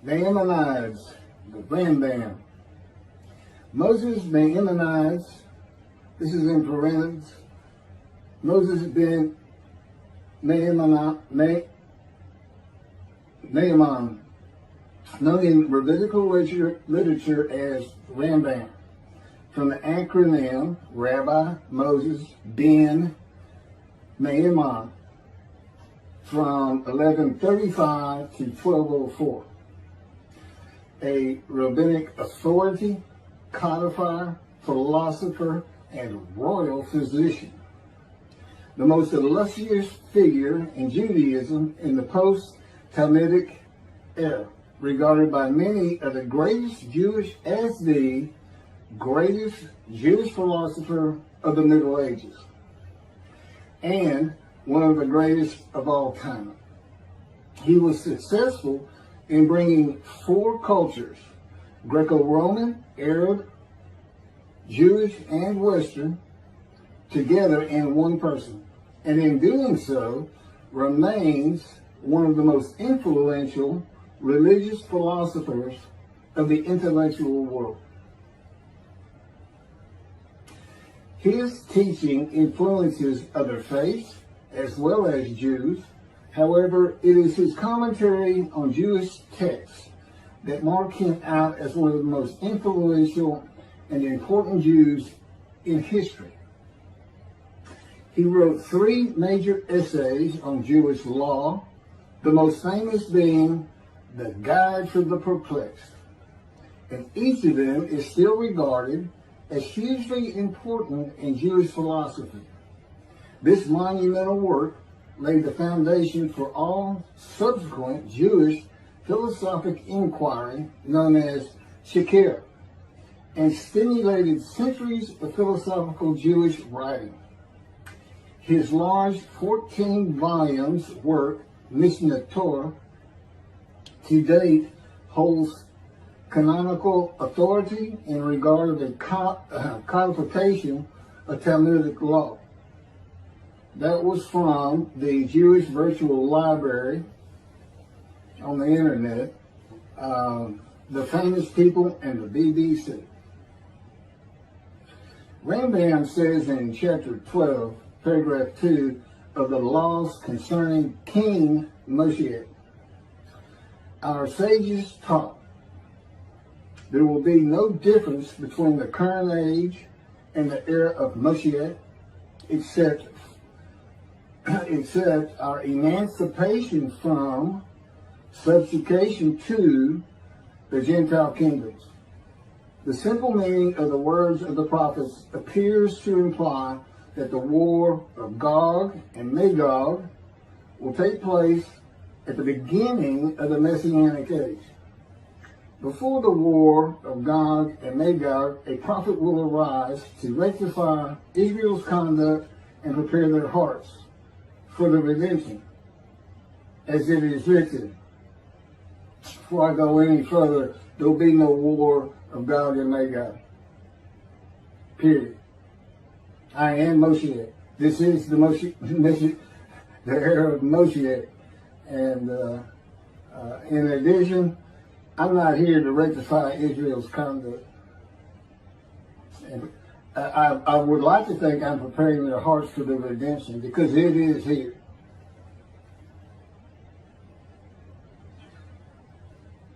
Maimonides, the Rambam. Moses Maimonides, this is in parentheses, Moses Ben Maimon, known in rabbinical literature as Rambam, from the acronym Rabbi Moses Ben Maimon, from 1135 to 1204. A rabbinic authority, codifier, philosopher, and royal physician. The most illustrious figure in Judaism in the post-talmudic era, regarded by many of the greatest Jewish philosopher of the Middle Ages, and one of the greatest of all time. He was successful in bringing four cultures, GrecoRoman, Arab, Jewish, and Western, together in one person, and in doing so, remains one of the most influential religious philosophers of the intellectual world. His teaching influences other faiths as well as Jews. However, it is his commentary on Jewish texts that mark him out as one of the most influential and important Jews in history. He wrote 3 major essays on Jewish law, the most famous being The Guide for the Perplexed, and each of them is still regarded as hugely important in Jewish philosophy. This monumental work laid the foundation for all subsequent Jewish philosophic inquiry, known as Chakirah, and stimulated centuries of philosophical Jewish writing. His large 14 volumes work, Mishneh Torah, to date holds canonical authority in regard to the codification of Talmudic law. That was from the Jewish Virtual Library on the internet, the Famous People, and the BBC. Rambam says in chapter 12, paragraph 2 of the laws concerning King Moshiach, our sages taught there will be no difference between the current age and the era of Moshiach, except our emancipation from subjugation to the Gentile kingdoms. The simple meaning of the words of the prophets appears to imply that the war of Gog and Magog will take place at the beginning of the Messianic age. Before the war of Gog and Magog, a prophet will arise to rectify Israel's conduct and prepare their hearts for the redemption, as it is written. Before I go any further, there will be no war of Gog and Magog. Period. I am Moshiach. This is the the era of Moshiach. And in addition, I'm not here to rectify Israel's conduct. And I would like to think I'm preparing their hearts for the redemption, because it is here.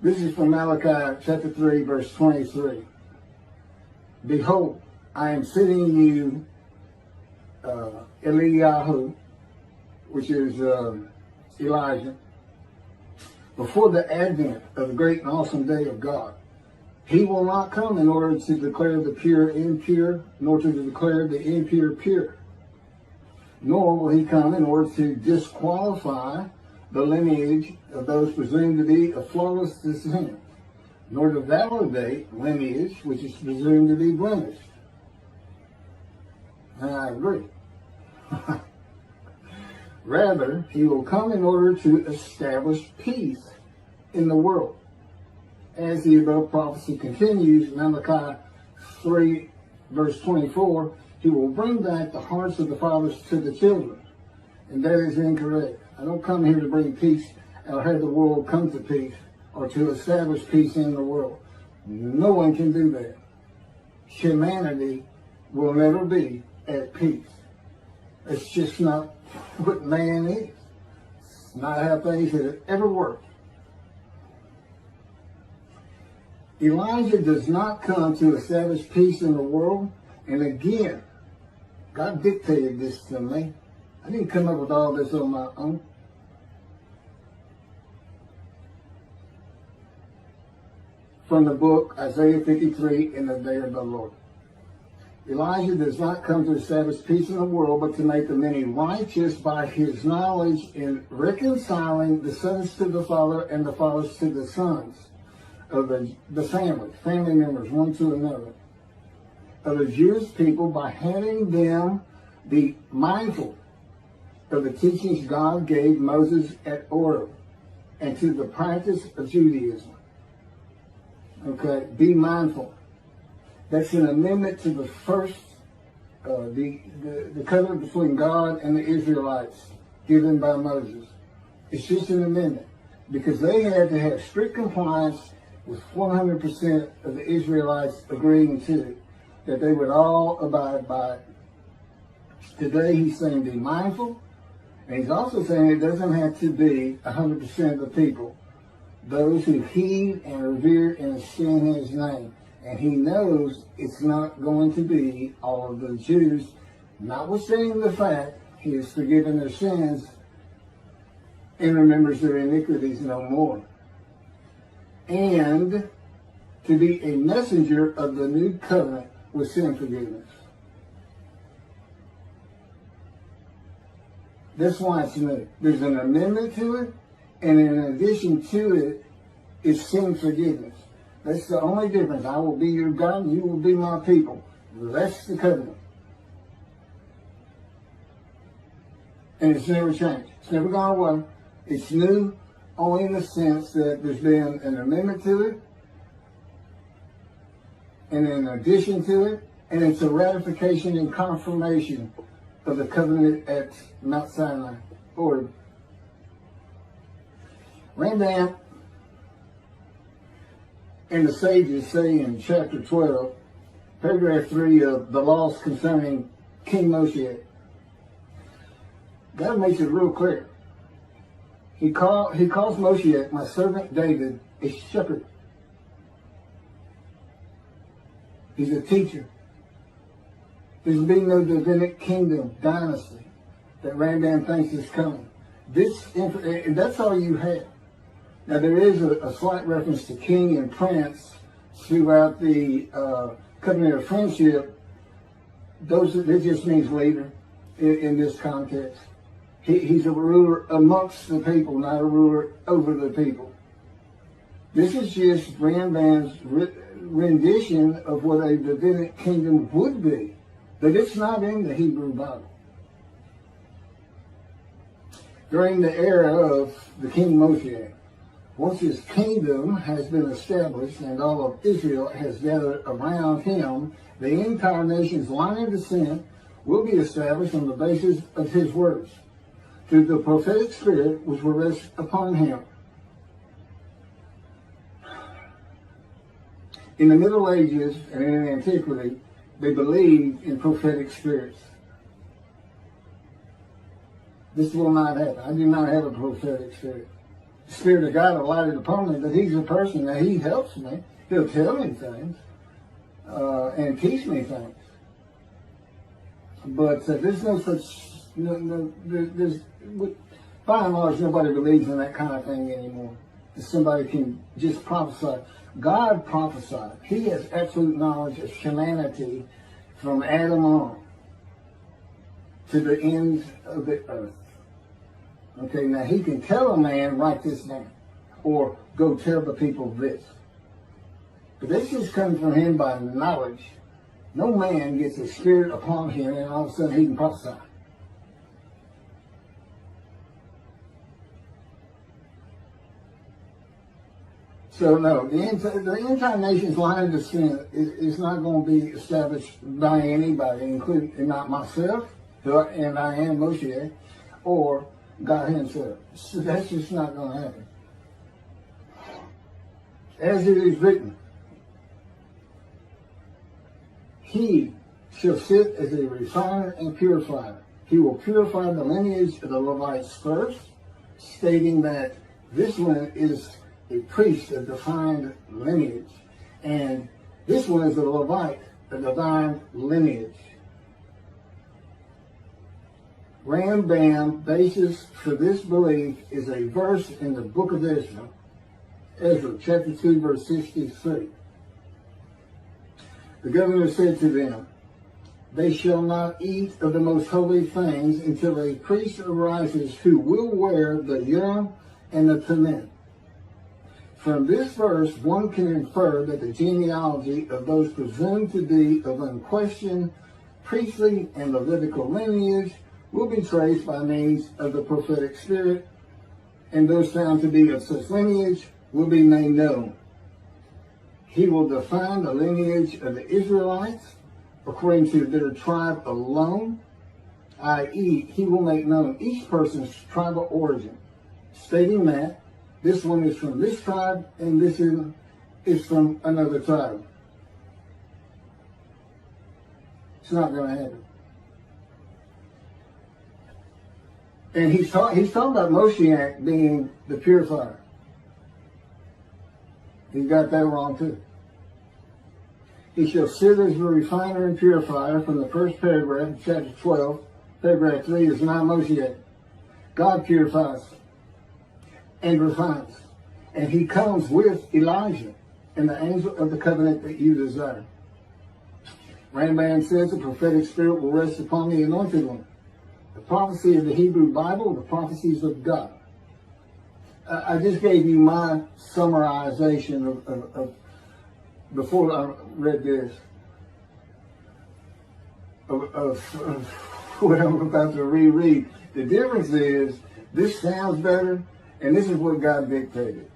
This is from Malachi chapter 3, verse 23. Behold, I am sending you Eliyahu, which is Elijah, before the advent of the great and awesome day of God. He will not come in order to declare the pure impure, nor to declare the impure pure. Nor will he come in order to disqualify the lineage of those presumed to be of flawless descent, nor to validate lineage which is presumed to be blemished. And I agree. Rather, he will come in order to establish peace in the world. As the above prophecy continues, Malachi 3, verse 24, He will bring back the hearts of the fathers to the children. And that is incorrect. I don't come here to bring peace or have the world come to peace or to establish peace in the world. No one can do that. Humanity will never be at peace. It's just not what man is. It's not how things have ever worked. Elijah does not come to establish peace in the world. And again, God dictated this to me. I didn't come up with all this on my own. From the book Isaiah 53, In the Day of the Lord. Elijah does not come to establish peace in the world, but to make the many righteous by his knowledge in reconciling the sons to the Father and the fathers to the sons of the family members, one to another, of the Jewish people, by having them be mindful of the teachings God gave Moses at Horeb and to the practice of Judaism. Okay, be mindful. That's an amendment to the first, the covenant between God and the Israelites given by Moses. It's just an amendment because they had to have strict compliance with 100% of the Israelites agreeing to it, that they would all abide by it. Today he's saying be mindful, and he's also saying it doesn't have to be 100% of the people, those who heed and revere and esteem his name. And he knows it's not going to be all of the Jews, notwithstanding the fact he has forgiven their sins and remembers their iniquities no more. And to be a messenger of the new covenant with sin forgiveness. That's why it's new. There's an amendment to it, and in addition to it is sin forgiveness. That's the only difference. I will be your God and you will be my people. That's the covenant. And it's never changed. It's never gone away. It's new only in the sense that there's been an amendment to it, and in addition to it, and it's a ratification and confirmation of the covenant at Mount Sinai. Or Rambam and the sages say in chapter 12, paragraph 3 of the laws concerning King Moshiach, God makes it real clear. He calls Moshiach, my servant David, a shepherd. He's a teacher. There's been no Davidic kingdom dynasty that Rambam thinks is coming. And that's all you have. Now there is a slight reference to king and prince throughout the covenant of friendship. That just means leader in this context. He's a ruler amongst the people, not a ruler over the people. This is just Rambam's rendition of what a Davidic kingdom would be, but it's not in the Hebrew Bible. During the era of the King Moshiach, once his kingdom has been established and all of Israel has gathered around him, the entire nation's line of descent will be established on the basis of his words, through the prophetic spirit which will rest upon him. In the Middle Ages and in antiquity, they believed in prophetic spirits. This will not happen. I do not have a prophetic spirit. The Spirit of God alighted upon me, but he's a person that he helps me. He'll tell me things and teach me things. But there's no such, by and large, nobody believes in that kind of thing anymore. Somebody can just prophesy. God prophesied. He has absolute knowledge of humanity from Adam on to the end of the earth. Okay, now he can tell a man, write this down, or go tell the people this. But this just comes from him by knowledge. No man gets a spirit upon him and all of a sudden he can prophesy. So no, the incarnation's line of descent is not going to be established by anybody, including not myself, and I am Moshiach, or God himself. So that's just not going to happen. As it is written, he shall sit as a refiner and purifier. He will purify the lineage of the Levites first, stating that this one is a priest of defined lineage, and this one is a Levite, a divine lineage. Rambam basis for this belief is a verse in the book of Ezra, chapter 2, verse 63. The governor said to them, they shall not eat of the most holy things until a priest arises who will wear the Urim and the Thummim. From this verse, one can infer that the genealogy of those presumed to be of unquestioned priestly and Levitical lineage will be traced by means of the prophetic spirit, and those found to be of such lineage will be made known. He will define the lineage of the Israelites according to their tribe alone, i.e., he will make known each person's tribal origin, stating that this one is from this tribe and this is from another tribe. It's not going to happen. And he's talking about Moshiach being the purifier. He got that wrong too. He shall sit as a refiner and purifier from the first paragraph of chapter 12. Paragraph 3 is not Moshiach. God purifies and refines. And he comes with Elijah and the angel of the covenant that you desire. Rambam says the prophetic spirit will rest upon the anointed one. The prophecy of the Hebrew Bible, the prophecies of God. I just gave you my summarization of before I read this, of what I'm about to reread. The difference is, this sounds better, and this is what God dictated.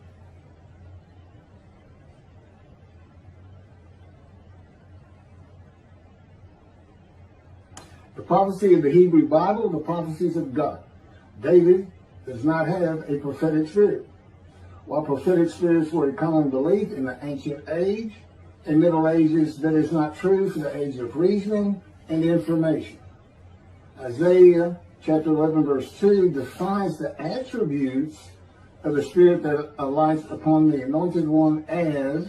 The prophecy of the Hebrew Bible, the prophecies of God. David does not have a prophetic spirit. While prophetic spirits were a common belief in the ancient age and Middle Ages, that is not true for the age of reasoning and information. Isaiah chapter 11 verse 2 defines the attributes of the spirit that alights upon the anointed one as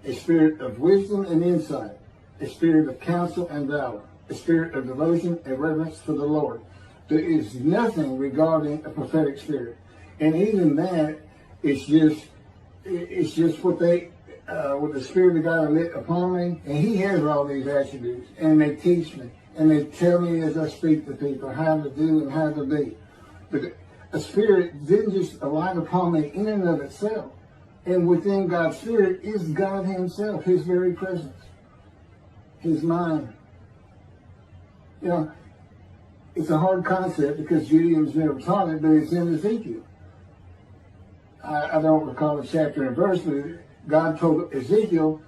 a spirit of wisdom and insight, a spirit of counsel and valor, a spirit of devotion and reverence for the Lord. There is nothing regarding a prophetic spirit. And even that, it's just what the Spirit of God lit upon me, and he has all these attributes, and they teach me, and they tell me as I speak to people how to do and how to be. But a spirit didn't just alight upon me in and of itself. And within God's spirit is God himself, his very presence, his mind. You know, it's a hard concept because Judaism's never taught it, but it's in Ezekiel. I don't recall the chapter and verse, but God told Ezekiel,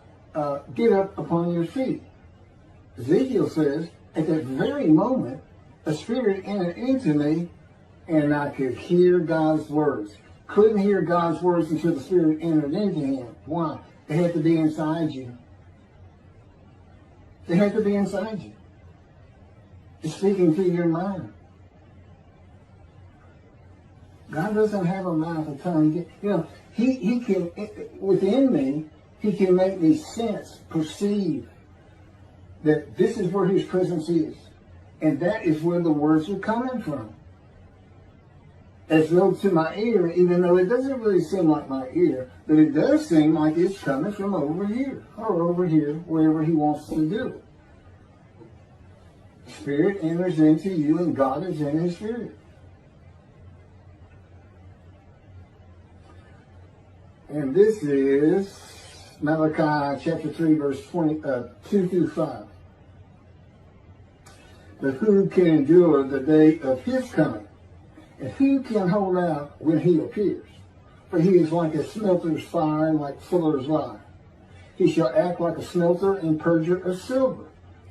get up upon your feet. Ezekiel says, at that very moment, a spirit entered into me, and I could hear God's words. Couldn't hear God's words until the spirit entered into him. Why? They had to be inside you. They had to be inside you. It's speaking through your mind. God doesn't have a mouth and tongue. You know, he can, within me, he can make me sense, perceive that this is where his presence is. And that is where the words are coming from. As though to my ear, even though it doesn't really seem like my ear, but it does seem like it's coming from over here, or over here, wherever he wants to do it. Spirit enters into you, and God is in his spirit. And this is Malachi chapter 3, verse 2 through 5. But who can endure the day of his coming? And who can hold out when he appears? for he is like a smelter's fire and like fuller's lye. He shall act like a smelter and purger of silver,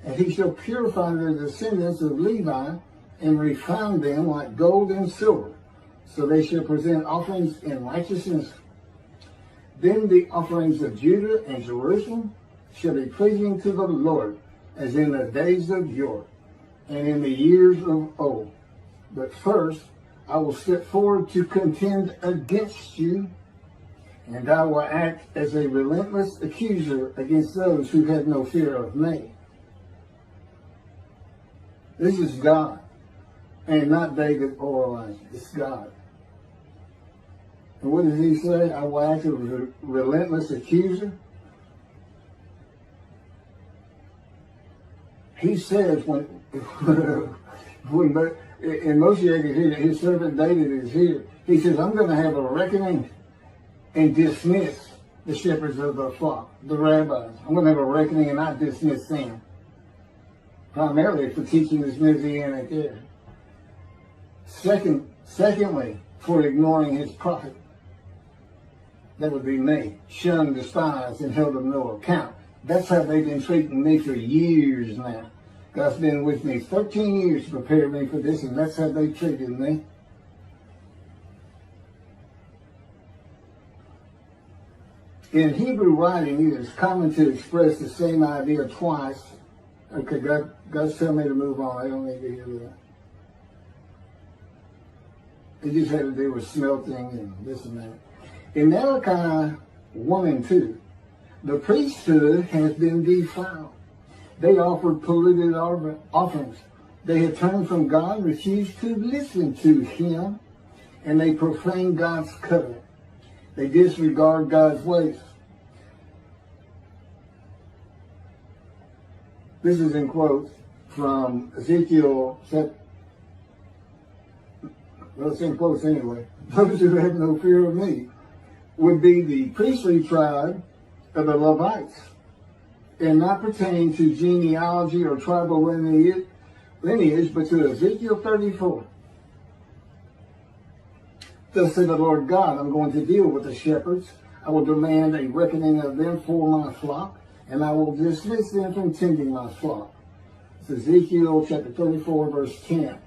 and he shall purify the descendants of Levi and refine them like gold and silver, so they shall present offerings in righteousness. Then the offerings of Judah and Jerusalem shall be pleasing to the Lord, as in the days of yore, and in the years of old. But first I will step forward to contend against you, and I will act as a relentless accuser against those who have no fear of me. This is God, and not David or Elijah. It's God. And what does he say? I will act as a relentless accuser. He says when in Moshiach is here, his servant David is here. He says, I'm going to have a reckoning and dismiss the shepherds of the flock, the rabbis. I'm going to have a reckoning and not dismiss them. Primarily for teaching this Messianic Era. Secondly, for ignoring his prophet. That would be me. Shunned, despised, and held of no account. That's how they've been treating me for years now. God's been with me 13 years to prepare me for this, and that's how they treated me. In Hebrew writing, it is common to express the same idea twice. Okay, God's telling me to move on. I don't need to hear that. It just had to do with smelting and this and that. In Malachi 1 and 2, the priesthood has been defiled. They offered polluted offerings. They had turned from God, refused to listen to him, and they profaned God's covenant. They disregard God's ways. This is in quotes from Ezekiel. Well, it's in quotes anyway. Those who have no fear of me would be the priestly tribe of the Levites, and not pertaining to genealogy or tribal lineage, but to Ezekiel 34. Thus said the Lord God, I'm going to deal with the shepherds. I will demand a reckoning of them for my flock, and I will dismiss them from tending my flock. It's Ezekiel chapter 34, verse 10.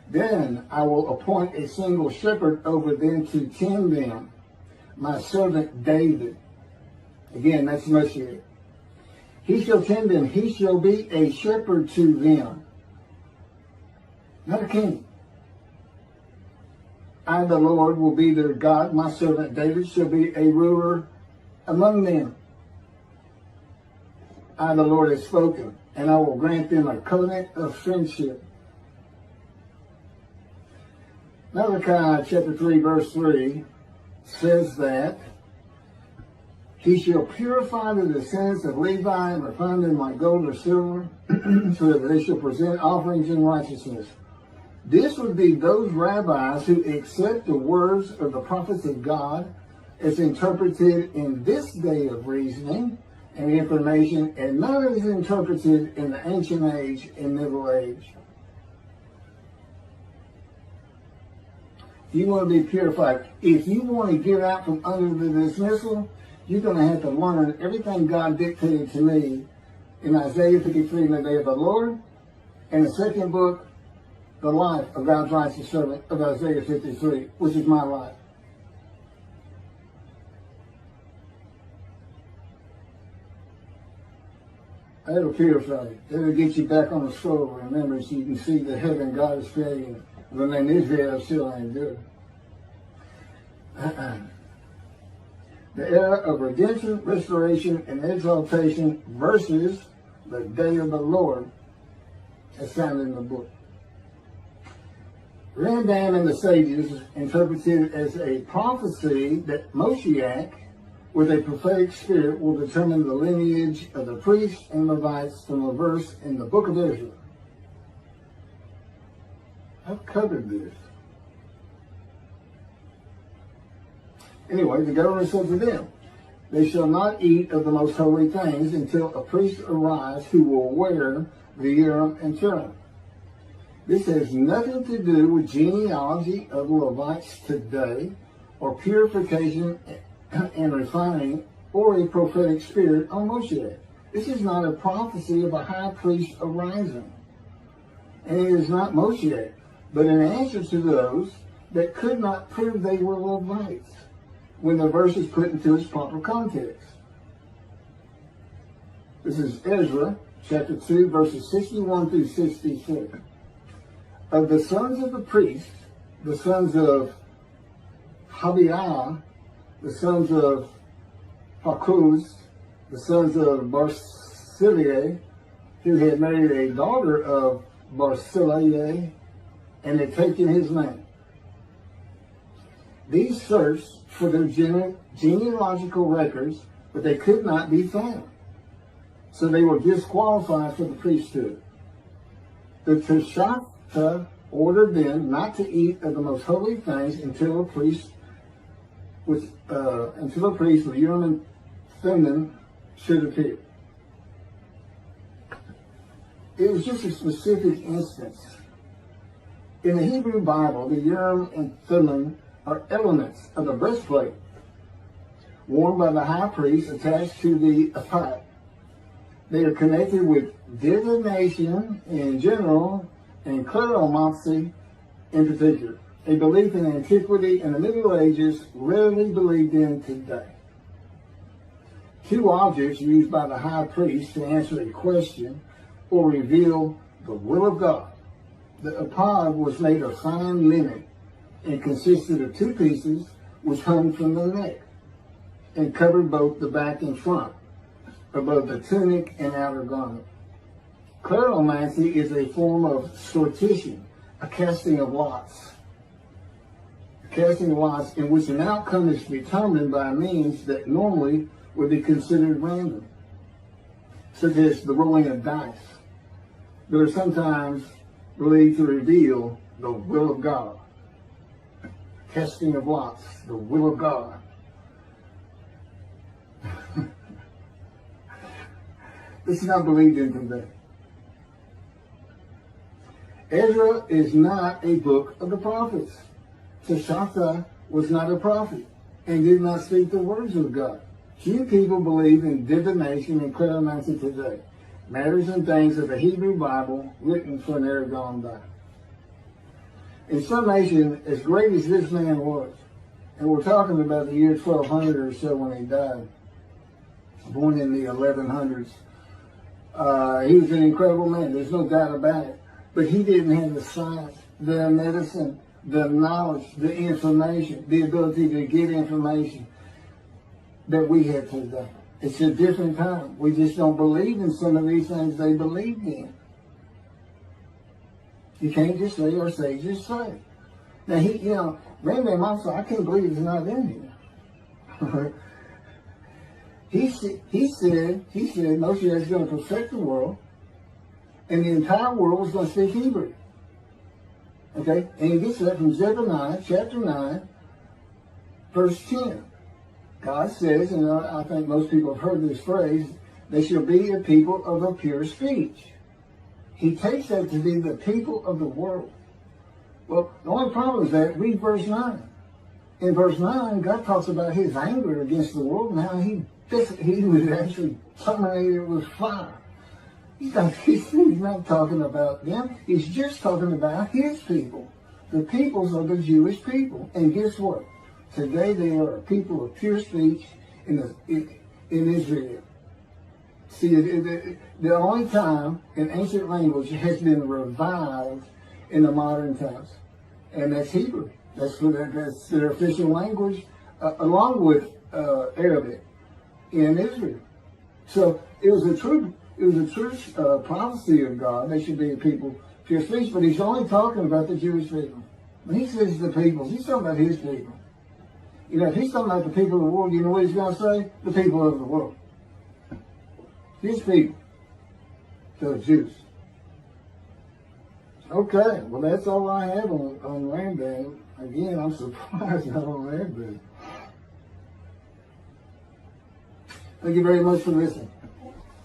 Then I will appoint a single shepherd over them to tend them, my servant David. Again, that's Moshiach. He shall tend them. He shall be a shepherd to them. Not a king. I, the Lord, will be their God. My servant David shall be a ruler among them. I, the Lord, have spoken, and I will grant them a covenant of friendship. Malachi chapter 3, verse 3 says that he shall purify the descendants of Levi and refine them like gold or silver, so that they shall present offerings in righteousness. This would be those rabbis who accept the words of the prophets of God as interpreted in this day of reasoning and information, and not as interpreted in the ancient age and middle age. You want to be purified. If you want to get out from under the dismissal, you're going to have to learn everything God dictated to me in Isaiah 53 in the day of the Lord, and the second book, the life of God's righteous servant of Isaiah 53, which is my life. That'll purify you. That'll get you back on the scroll. Remember, so you can see the heaven God is creating. The name Israel still ain't good. The era of redemption, restoration, and exaltation versus the day of the Lord as found in the book. Rambam and the sages interpreted it as a prophecy that Moshiach, with a prophetic spirit, will determine the lineage of the priests and Levites from a verse in the book of Israel. I've covered this. Anyway, the governor said to them, they shall not eat of the most holy things until a priest arise who will wear the Urim and Thummim. This has nothing to do with genealogy of Levites today, or purification and refining, or a prophetic spirit on Moshiach. This is not a prophecy of a high priest arising. And it is not Moshiach, but an answer to those that could not prove they were Levites when the verse is put into its proper context. This is Ezra, chapter 2, verses 61 through 66. Of the sons of the priests, the sons of Habiah, the sons of Hakuz, the sons of Barzillai, who had married a daughter of Barzillai, and had taken his name. These searched for their genealogical records, but they could not be found. So they were disqualified for the priesthood. The Teshachta ordered them not to eat of the most holy things until a priest with Urim and Thummim should appear. It was just a specific instance. In the Hebrew Bible, the Urim and Thummim are elements of the breastplate worn by the high priest attached to the ephod. They are connected with divination in general and kleromancy in particular, a belief in antiquity and the Middle Ages rarely believed in today. Two objects used by the high priest to answer a question or reveal the will of God. The ephod was made of fine linen and consisted of two pieces which hung from the neck and covered both the back and front, above the tunic and outer garment. Kleromancy is a form of sortition, a casting of lots. A casting of lots in which an outcome is determined by means that normally would be considered random, such as the rolling of dice. They are sometimes believed to reveal the will of God. Casting of lots, the will of God. This is not believed in today. Ezra is not a book of the prophets. Teshachta was not a prophet and did not speak the words of God. Few people believe in divination and kleromancy today, matters and things of the Hebrew Bible written for an era gone by. In summation, as great as this man was, and we're talking about the year 1200 or so when he died, born in the 1100s, he was an incredible man, there's no doubt about it. But he didn't have the science, the medicine, the knowledge, the information, the ability to get information that we have today. It's a different time. We just don't believe in some of these things they believed in. You can't just say our sages say. Now, Rambam also, I can't believe it's not in here. He said Moshiach is going to perfect the world, and the entire world is going to speak Hebrew. Okay? And he gets that from Zephaniah chapter 9, verse 10. God says, and I think most people have heard this phrase, they shall be a people of a pure speech. He takes that to be the people of the world. Well, the only problem is that, read verse 9. In verse 9, God talks about his anger against the world and how he was actually terminated with fire. He's not talking about them. He's just talking about his people. The peoples are the Jewish people. And guess what? Today they are a people of pure speech in Israel. See, the only time an ancient language has been revived in the modern times, and that's Hebrew. That's their official language, along with Arabic in Israel. So it was a true prophecy of God. They should be a people of pure speech, but he's only talking about the Jewish people. When he says the peoples, he's talking about his people. If he's talking about the people of the world, you know what he's going to say? The people of the world. His people. The Jews. Okay, well that's all I have on Rambam. Again, I'm surprised I don't have that. Thank you very much for listening.